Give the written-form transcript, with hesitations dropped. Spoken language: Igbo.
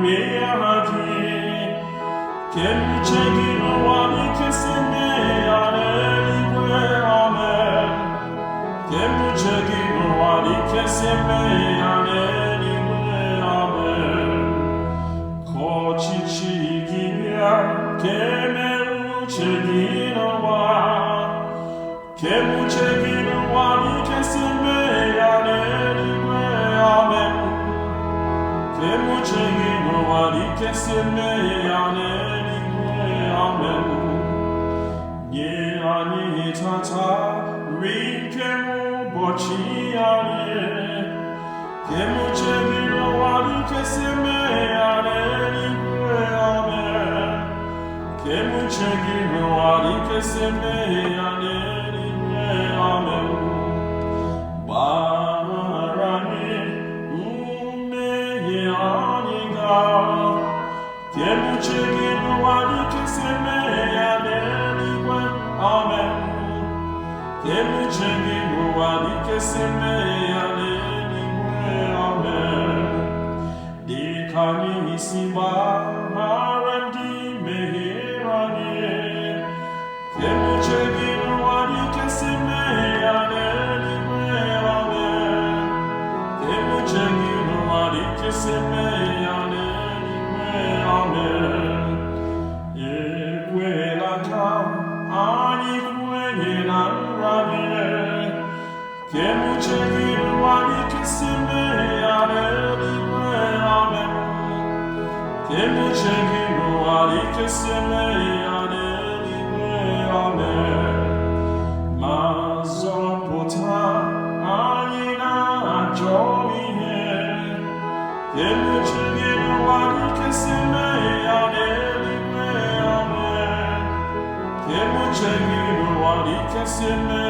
nuriadi Kemchegino wani kesime aneligwe amen Kemchegino wani kesime aneligwe amen Kochichigibia Kemchegino wa Kemchegino wani kesime aneligwe amen Kemchegino wani kesime aneligwe amen Nye ani tata rikemu bochi ane Kemchegino wani kesime aneligwe amen Kemchegino wani kesime aneligwe amen Barani umeye aniga Kemchegino wani kesime aneligwe amen Kemchegino wani kesime aneligwe amen Dikani simba marandi mehirani Kemchegino wani kesime aneligwe amen Kemchegino wani kesime aneligwe amen Ekwelaka ani kwenye na nrabire Kemchegino wani kesime aneligwe amen Kemchegino wani kesime aneligwe amen Mazọpụta anyị na-ajọ ihe Kemchegino wani kesime aneligwe amen Kemchegino wani kesime